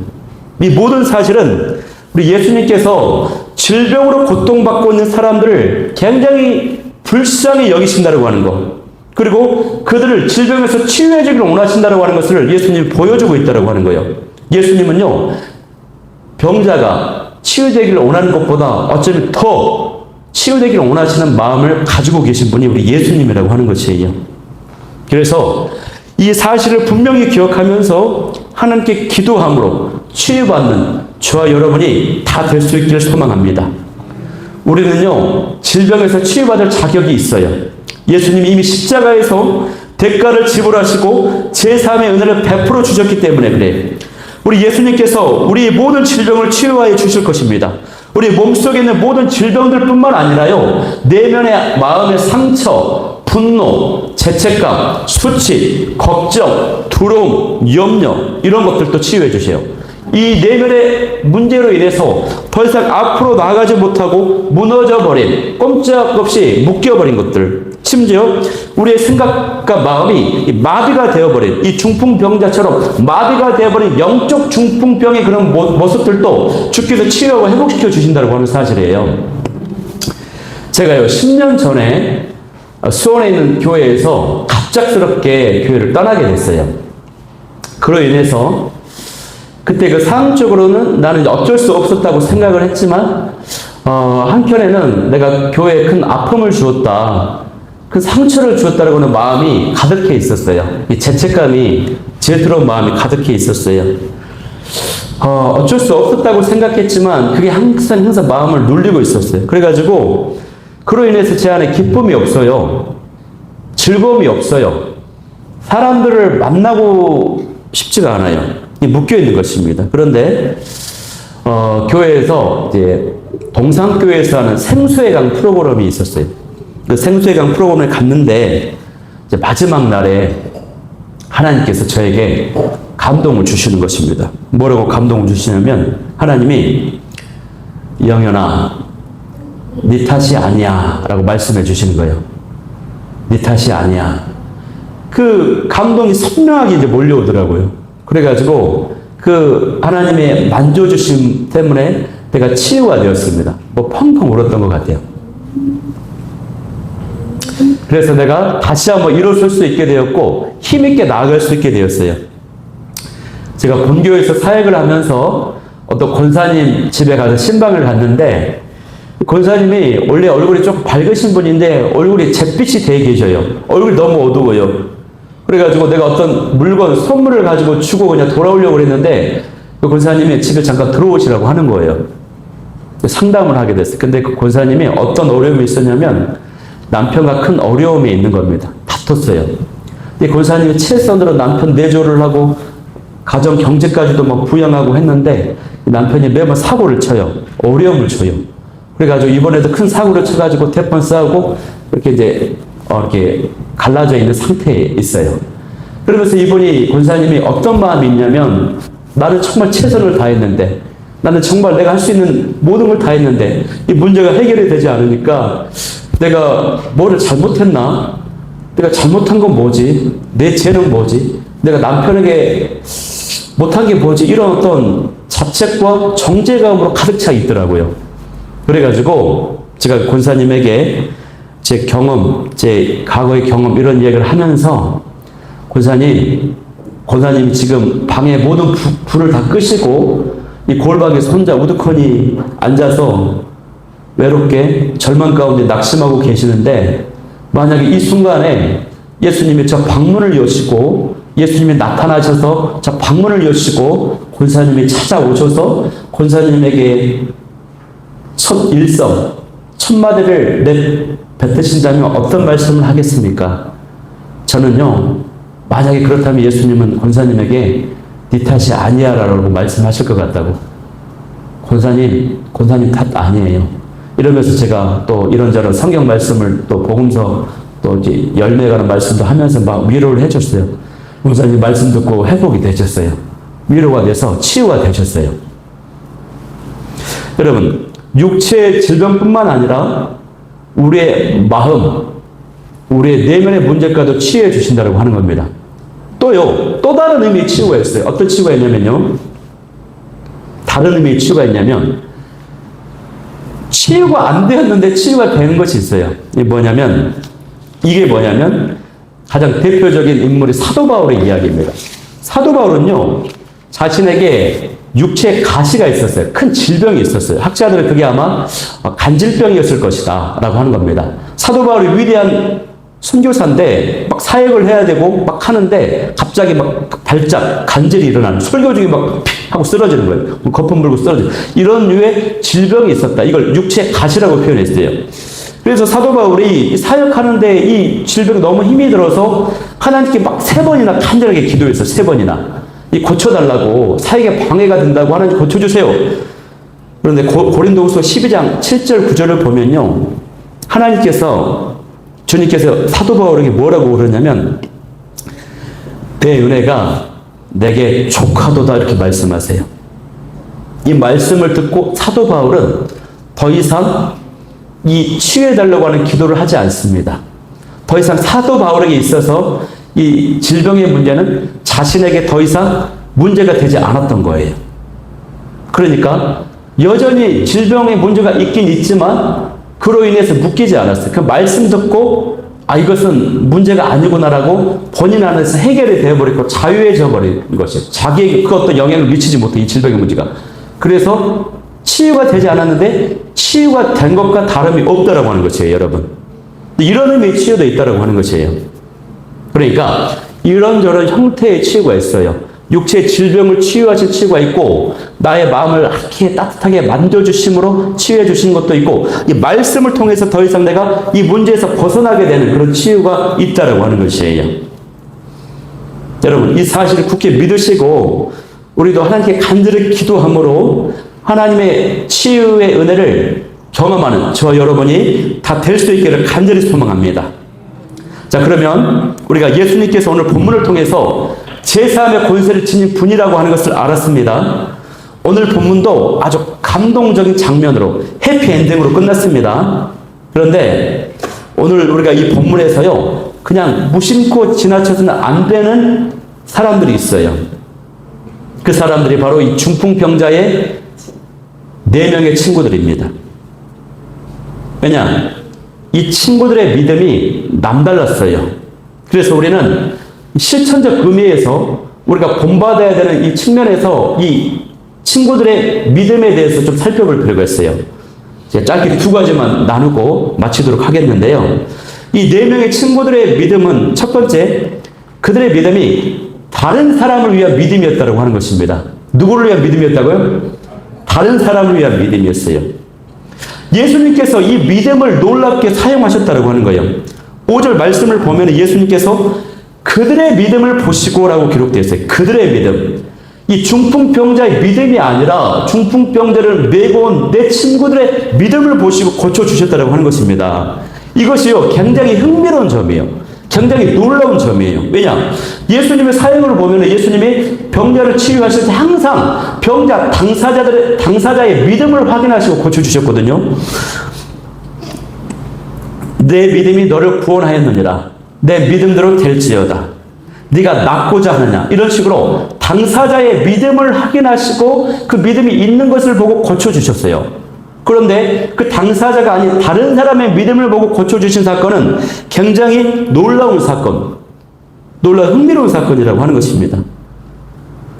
이 모든 사실은 우리 예수님께서 질병으로 고통받고 있는 사람들을 굉장히 불쌍히 여기신다고 하는 것, 그리고 그들을 질병에서 치유해 주기를 원하신다고 하는 것을 예수님이 보여주고 있다고 하는 거예요. 예수님은요, 병자가 치유되기를 원하는 것보다 어쩌면 더 치유되기를 원하시는 마음을 가지고 계신 분이 우리 예수님이라고 하는 것이에요. 그래서 이 사실을 분명히 기억하면서 하나님께 기도함으로 치유받는 저와 여러분이 다 될 수 있기를 소망합니다. 우리는요, 질병에서 치유받을 자격이 있어요. 예수님이 이미 십자가에서 대가를 지불하시고 제3의 은혜를 베풀어 주셨기 때문에 그래요. 우리 예수님께서 우리 모든 질병을 치유하여 주실 것입니다. 우리 몸속에 있는 모든 질병들 뿐만 아니라요, 내면의 마음의 상처, 분노, 죄책감, 수치, 걱정, 두려움, 염려, 이런 것들도 치유해 주세요. 이 내면의 문제로 인해서 더 이상 앞으로 나아가지 못하고 무너져버린, 꼼짝없이 묶여버린 것들, 심지어 우리의 생각과 마음이 마비가 되어버린, 이 중풍병자처럼 마비가 되어버린 영적 중풍병의 그런 모습들도 주께서 치유하고 회복시켜 주신다고 하는 사실이에요. 제가요, 10년 전에 수원에 있는 교회에서 갑작스럽게 교회를 떠나게 됐어요. 그로 인해서 그때 그 상황적으로는 나는 어쩔 수 없었다고 생각을 했지만 한켠에는 내가 교회에 큰 아픔을 주었다, 큰 상처를 주었다고 하는 마음이 가득해 있었어요. 이 죄책감이 질투로운 마음이 가득해 있었어요. 어쩔 수 없었다고 생각했지만 그게 항상 마음을 눌리고 있었어요. 그래가지고 그로 인해서 제 안에 기쁨이 없어요. 즐거움이 없어요. 사람들을 만나고 싶지가 않아요. 묶여있는 것입니다. 그런데 교회에서 이제 동산교회에서 하는 생수의 강 프로그램이 있었어요. 그 생수의 강 프로그램에 갔는데 이제 마지막 날에 하나님께서 저에게 감동을 주시는 것입니다. 뭐라고 감동을 주시냐면 하나님이 영현아, 네 탓이 아니야 라고 말씀해 주시는 거예요. 네 탓이 아니야. 그 감동이 선명하게 이제 몰려오더라고요. 그래가지고 그 하나님의 만져주심 때문에 내가 치유가 되었습니다. 뭐 펑펑 울었던 것 같아요. 그래서 내가 다시 한번 일어설 수 있게 되었고 힘있게 나아갈 수 있게 되었어요. 제가 본교에서 사역을 하면서 어떤 권사님 집에 가서 신방을 갔는데 권사님이 원래 얼굴이 조금 밝으신 분인데 얼굴이 잿빛이 되어 계셔요. 얼굴이 너무 어두워요. 그래가지고 내가 어떤 물건, 선물을 가지고 주고 그냥 돌아오려고 했는데 그 권사님이 집에 잠깐 들어오시라고 하는 거예요. 상담을 하게 됐어요. 근데 그 권사님이 어떤 어려움이 있었냐면 남편과 큰 어려움이 있는 겁니다. 붙었어요. 근데 권사님이 최선으로 남편 내조를 하고 가정 경제까지도 막 부양하고 했는데 남편이 매번 사고를 쳐요. 어려움을 줘요. 그래가지고 이번에도 큰 사고를 쳐가지고 대판 싸우고 이렇게 이제 이렇게 갈라져 있는 상태에 있어요. 그러면서 이분이 권사님이 어떤 마음이 있냐면, 나는 정말 최선을 다했는데, 나는 정말 내가 할 수 있는 모든 걸 다 했는데 이 문제가 해결이 되지 않으니까 내가 뭐를 잘못했나? 내가 잘못한 건 뭐지? 내 죄는 뭐지? 내가 남편에게 못한 게 뭐지? 이런 어떤 자책과 정죄감으로 가득 차 있더라고요. 그래가지고 제가 권사님에게 제 경험, 제 과거의 경험 이런 얘기를 하면서, 권사님이 지금 방에 모든 불을 다 끄시고 이 골방에서 혼자 우두커니 앉아서 외롭게 절망 가운데 낙심하고 계시는데, 만약에 이 순간에 예수님이 저 방문을 여시고, 예수님이 나타나셔서 저 방문을 여시고 권사님이 찾아오셔서 권사님에게 첫 일성, 첫 마디를 내뱉으신다면 어떤 말씀을 하겠습니까? 저는요, 만약에 그렇다면 예수님은 권사님에게 네 탓이 아니야 라고 말씀하실 것 같다고. 권사님 탓 아니에요. 이러면서 제가 또 이런저런 성경 말씀을 또 복음서 또 이제 열매가는 말씀도 하면서 막 위로를 해줬어요. 권사님 말씀 듣고 회복이 되셨어요. 위로가 돼서 치유가 되셨어요. 여러분, 육체의 질병뿐만 아니라 우리의 마음, 우리의 내면의 문제까지도 치유해 주신다고 하는 겁니다. 또 다른 의미의 치유가 있어요. 어떤 치유가 있냐면요. 다른 의미의 치유가 있냐면, 치유가 안 되었는데 치유가 되는 것이 있어요. 이게 뭐냐면 가장 대표적인 인물이 사도 바울의 이야기입니다. 사도 바울은요, 자신에게 육체에 가시가 있었어요. 큰 질병이 있었어요. 학자들은 그게 아마 간질병이었을 것이다 라고 하는 겁니다. 사도 바울이 위대한 선교사인데 막 사역을 해야 되고 막 하는데 갑자기 막 발작, 간질이 일어나는, 설교 중에 막 하고 쓰러지는 거예요. 거품 불고 쓰러지는 이런 류의 질병이 있었다. 이걸 육체의 가시라고 표현했어요. 그래서 사도 바울이 사역하는데 이 질병이 너무 힘이 들어서 하나님께 막 3번이나 간절하게 기도했어요. 3번이나. 이 고쳐달라고, 사역에 방해가 된다고, 하나님 고쳐주세요. 그런데 고린도후서 12장 7절 9절을 보면요, 주님께서 사도 바울에게 뭐라고 그러냐면, 내 은혜가 내게 족하도다 이렇게 말씀하세요. 이 말씀을 듣고 사도 바울은 더 이상 이 치유해달라고 하는 기도를 하지 않습니다. 더 이상 사도 바울에게 있어서 이 질병의 문제는 자신에게 더 이상 문제가 되지 않았던 거예요. 그러니까 여전히 질병의 문제가 있긴 있지만 그로 인해서 묶이지 않았어요. 그 말씀 듣고 이것은 문제가 아니구나라고 본인 안에서 해결이 되어버리고 자유해져 버린 것이에요. 자기에게 그것도 영향을 미치지 못해, 이 질병의 문제가. 그래서 치유가 되지 않았는데 치유가 된 것과 다름이 없다라고 하는 것이에요, 여러분. 이런 의미의 치유도 있다라고 하는 것이에요. 그러니까 이런저런 형태의 치유가 있어요. 육체의 질병을 치유하신 치유가 있고, 나의 마음을 이렇게 따뜻하게 만져주심으로 치유해 주신 것도 있고, 이 말씀을 통해서 더 이상 내가 이 문제에서 벗어나게 되는 그런 치유가 있다라고 하는 것이에요. 여러분, 이 사실을 굳게 믿으시고 우리도 하나님께 간절히 기도함으로 하나님의 치유의 은혜를 경험하는 저와 여러분이 다 될 수 있기를 간절히 소망합니다. 자, 그러면 우리가 예수님께서 오늘 본문을 통해서 제3의 권세를 지닌 분이라고 하는 것을 알았습니다. 오늘 본문도 아주 감동적인 장면으로 해피엔딩으로 끝났습니다. 그런데 오늘 우리가 이 본문에서요, 그냥 무심코 지나쳐서는 안 되는 사람들이 있어요. 그 사람들이 바로 이 중풍병자의 4명의 친구들입니다. 왜냐? 이 친구들의 믿음이 남달랐어요. 그래서 우리는 실천적 의미에서 우리가 본받아야 되는 이 측면에서 이 친구들의 믿음에 대해서 좀 살펴볼 필요가 있어요. 제가 짧게 2가지만 나누고 마치도록 하겠는데요. 이 4명의 친구들의 믿음은, 첫 번째, 그들의 믿음이 다른 사람을 위한 믿음이었다고 하는 것입니다. 누구를 위한 믿음이었다고요? 다른 사람을 위한 믿음이었어요. 예수님께서 이 믿음을 놀랍게 사용하셨다고 하는 거예요. 5절 말씀을 보면 예수님께서 그들의 믿음을 보시고라고 기록되어 있어요. 그들의 믿음. 이 중풍병자의 믿음이 아니라 중풍병자를 메고 온 내 친구들의 믿음을 보시고 고쳐주셨다고 하는 것입니다. 이것이요, 굉장히 흥미로운 점이에요. 굉장히 놀라운 점이에요. 왜냐? 예수님의 사역을 보면 예수님이 병자를 치유하실 때 항상 병자, 당사자의 믿음을 확인하시고 고쳐주셨거든요. 내 믿음이 너를 구원하였느니라. 내 믿음대로 될지어다. 네가 낫고자 하느냐. 이런 식으로 당사자의 믿음을 확인하시고 그 믿음이 있는 것을 보고 고쳐주셨어요. 그런데 그 당사자가 아닌 다른 사람의 믿음을 보고 고쳐주신 사건은 굉장히 놀라운 사건, 흥미로운 사건이라고 하는 것입니다.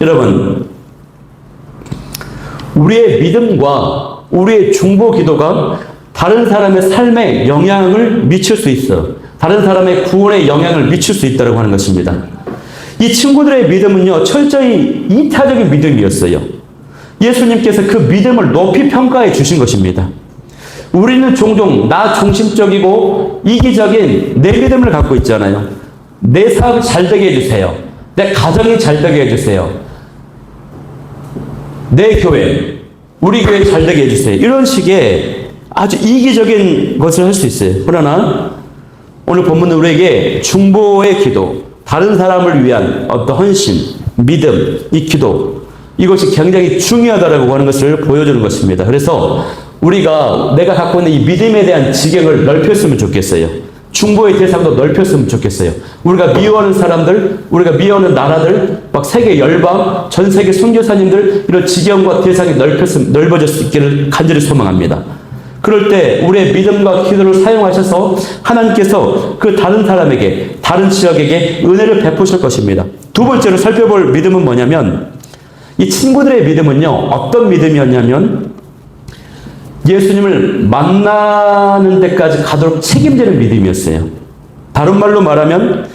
여러분, 우리의 믿음과 우리의 중보 기도가 다른 사람의 삶에 영향을 미칠 수 있어. 다른 사람의 구원에 영향을 미칠 수 있다고 하는 것입니다. 이 친구들의 믿음은요, 철저히 이타적인 믿음이었어요. 예수님께서 그 믿음을 높이 평가해 주신 것입니다. 우리는 종종 나 중심적이고 이기적인 내 믿음을 갖고 있잖아요. 내 사업이 잘 되게 해주세요. 내 가정이 잘 되게 해주세요. 내 교회, 우리 교회 잘 되게 해주세요. 이런 식의 아주 이기적인 것을 할 수 있어요. 그러나 오늘 본문은 우리에게 중보의 기도, 다른 사람을 위한 어떤 헌신, 믿음, 이 기도, 이것이 굉장히 중요하다고 하는 것을 보여주는 것입니다. 그래서 내가 갖고 있는 이 믿음에 대한 지경을 넓혔으면 좋겠어요. 중보의 대상도 넓혔으면 좋겠어요. 우리가 미워하는 사람들, 우리가 미워하는 나라들, 막 세계 열방, 전 세계 선교사님들, 이런 지경과 대상이 넓어질 수 있기를 간절히 소망합니다. 그럴 때 우리의 믿음과 기도를 사용하셔서 하나님께서 그 다른 사람에게, 다른 지역에게 은혜를 베푸실 것입니다. 두 번째로 살펴볼 믿음은 뭐냐면, 이 친구들의 믿음은요, 어떤 믿음이었냐면 예수님을 만나는 데까지 가도록 책임지는 믿음이었어요. 다른 말로 말하면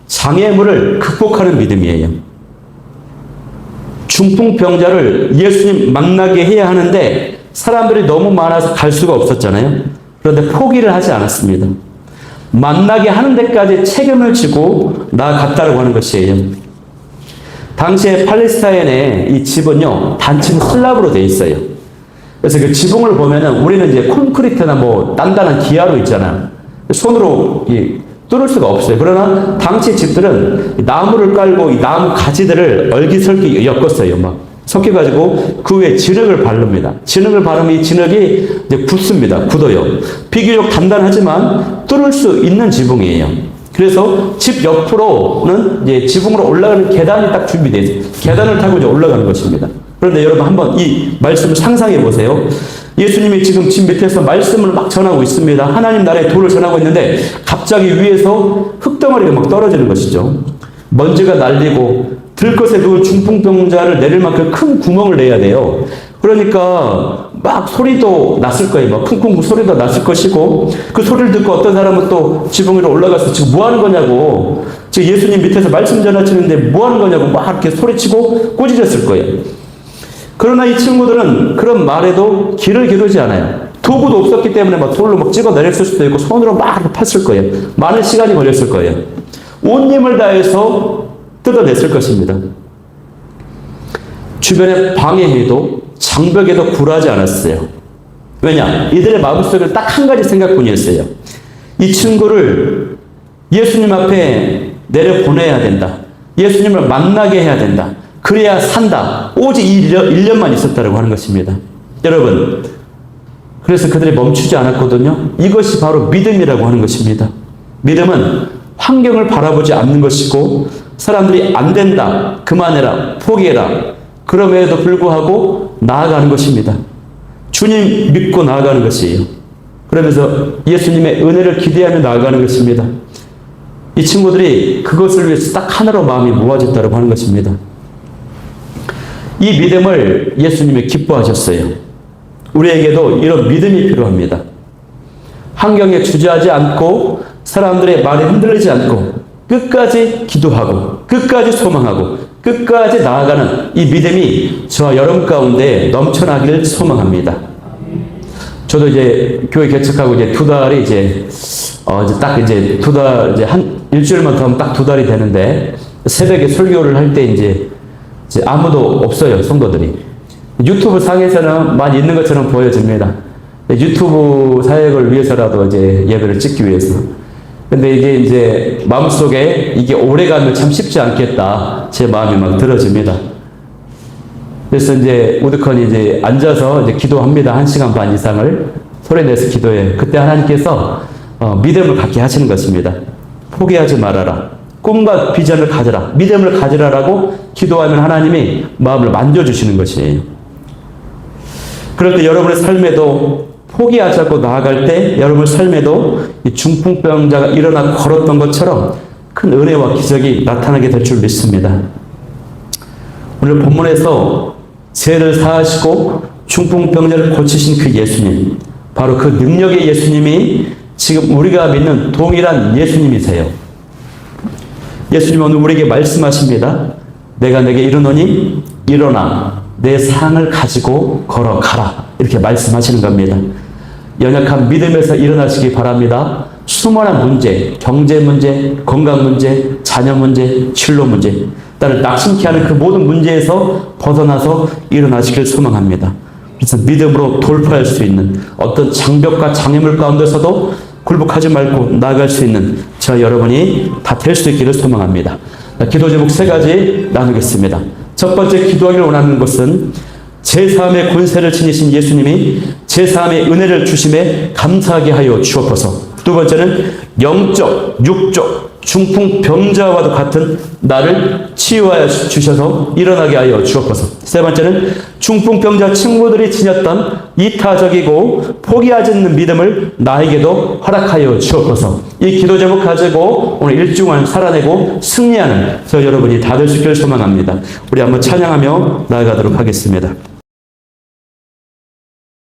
장애물을 극복하는 믿음이에요. 중풍병자를 예수님 만나게 해야 하는데 사람들이 너무 많아서 갈 수가 없었잖아요. 그런데 포기를 하지 않았습니다. 만나게 하는 데까지 책임을 지고 나아갔다고 하는 것이에요. 당시에 팔레스타인의 이 집은요, 단층 슬랍으로 되어 있어요. 그래서 그 지붕을 보면은 우리는 이제 콘크리트나 뭐 단단한 기아로 있잖아요. 손으로 뚫을 수가 없어요. 그러나 당시 집들은 나무를 깔고 이 나무 가지들을 얼기설기 엮었어요. 막 섞여가지고 그 위에 진흙을 바릅니다. 진흙을 바르면 이 진흙이 이제 굳습니다. 굳어요. 비교적 단단하지만 뚫을 수 있는 지붕이에요. 그래서 집 옆으로는 이제 지붕으로 올라가는 계단이 딱 준비되어 있어요. 계단을 타고 이제 올라가는 것입니다. 그런데 여러분 한번 이 말씀을 상상해 보세요. 예수님이 지금 집 밑에서 말씀을 막 전하고 있습니다. 하나님 나라의 도를 전하고 있는데 갑자기 위에서 흙덩어리가 막 떨어지는 것이죠. 먼지가 날리고 들것에 누운 중풍병자를 내릴 만큼 큰 구멍을 내야 돼요. 그러니까 막 소리도 났을 거예요. 막 쿵쿵 소리도 났을 것이고 그 소리를 듣고 어떤 사람은 또 지붕 위로 올라가서 지금 뭐 하는 거냐고, 지금 예수님 밑에서 말씀 전하시는데 뭐 하는 거냐고 막 이렇게 소리치고 꼬집었을 거예요. 그러나 이 친구들은 그런 말에도 귀를 기르지 않아요. 도구도 없었기 때문에 막 돌로 막 찍어 내렸을 수도 있고 손으로 막 이렇게 팠을 거예요. 많은 시간이 걸렸을 거예요. 온 힘을 다해서 뜯어냈을 것입니다. 주변에 방해해도 장벽에도 굴하지 않았어요. 왜냐? 이들의 마음속에 딱 한 가지 생각뿐이었어요. 이 친구를 예수님 앞에 내려보내야 된다. 예수님을 만나게 해야 된다. 그래야 산다. 오직 이 1년만 있었다고 하는 것입니다. 여러분, 그래서 그들이 멈추지 않았거든요. 이것이 바로 믿음이라고 하는 것입니다. 믿음은 환경을 바라보지 않는 것이고 사람들이 안 된다, 그만해라, 포기해라, 그럼에도 불구하고 나아가는 것입니다. 주님 믿고 나아가는 것이에요. 그러면서 예수님의 은혜를 기대하며 나아가는 것입니다. 이 친구들이 그것을 위해서 딱 하나로 마음이 모아졌다고 하는 것입니다. 이 믿음을 예수님이 기뻐하셨어요. 우리에게도 이런 믿음이 필요합니다. 환경에 주저하지 않고 사람들의 말에 흔들리지 않고 끝까지 기도하고 끝까지 소망하고 끝까지 나아가는 이 믿음이 저와 여러분 가운데 넘쳐나기를 소망합니다. 저도 이제 교회 개척하고 이제 2달이 이제 딱 이제 2달, 이제 한 일주일만 더 하면 딱 2달이 되는데, 새벽에 설교를 할 때 이제 아무도 없어요, 성도들이. 유튜브 상에서는 많이 있는 것처럼 보여집니다. 유튜브 사역을 위해서라도 이제 예배를 찍기 위해서. 근데 이게 이제 마음속에 이게 오래 가면 참 쉽지 않겠다. 제 마음이 막 들어집니다. 그래서 이제 우드컨이 이제 앉아서 이제 기도합니다. 1시간 반 이상을 소리 내서 기도해요. 그때 하나님께서 믿음을 갖게 하시는 것입니다. 포기하지 말아라. 꿈과 비전을 가져라. 믿음을 가져라라고 기도하면 하나님이 마음을 만져주시는 것이에요. 그럴 때 여러분의 삶에도 포기하지 않고 나아갈 때 여러분의 삶에도 이 중풍병자가 일어나 걸었던 것처럼 큰 은혜와 기적이 나타나게 될 줄 믿습니다. 오늘 본문에서 죄를 사하시고 중풍병자를 고치신 그 예수님, 바로 그 능력의 예수님이 지금 우리가 믿는 동일한 예수님이세요. 예수님은 오늘 우리에게 말씀하십니다. 내가 내게 이르노니 일어나 내 상을 가지고 걸어가라. 이렇게 말씀하시는 겁니다. 연약한 믿음에서 일어나시기 바랍니다. 수많은 문제, 경제 문제, 건강 문제, 자녀 문제, 진로 문제, 나를 낙심케 하는 그 모든 문제에서 벗어나서 일어나시길 소망합니다. 그래서 믿음으로 돌파할 수 있는 어떤 장벽과 장애물 가운데서도 굴복하지 말고 나아갈 수 있는 저 여러분이 다 될 수 있기를 소망합니다. 기도 제목 3가지 나누겠습니다. 첫 번째 기도하기를 원하는 것은 제3의 권세를 지니신 예수님이 제3의 은혜를 주심에 감사하게 하여 주옵소서. 두 번째는 영적, 육적, 중풍병자와도 같은 나를 치유하여 주셔서 일어나게 하여 주옵소서. 세 번째는 중풍병자 친구들이 지녔던 이타적이고 포기하지 않는 믿음을 나에게도 허락하여 주옵소서. 이 기도 제목 가지고 오늘 일주간 살아내고 승리하는 저 여러분이 다 될 수 있기를 소망합니다. 우리 한번 찬양하며 나아가도록 하겠습니다.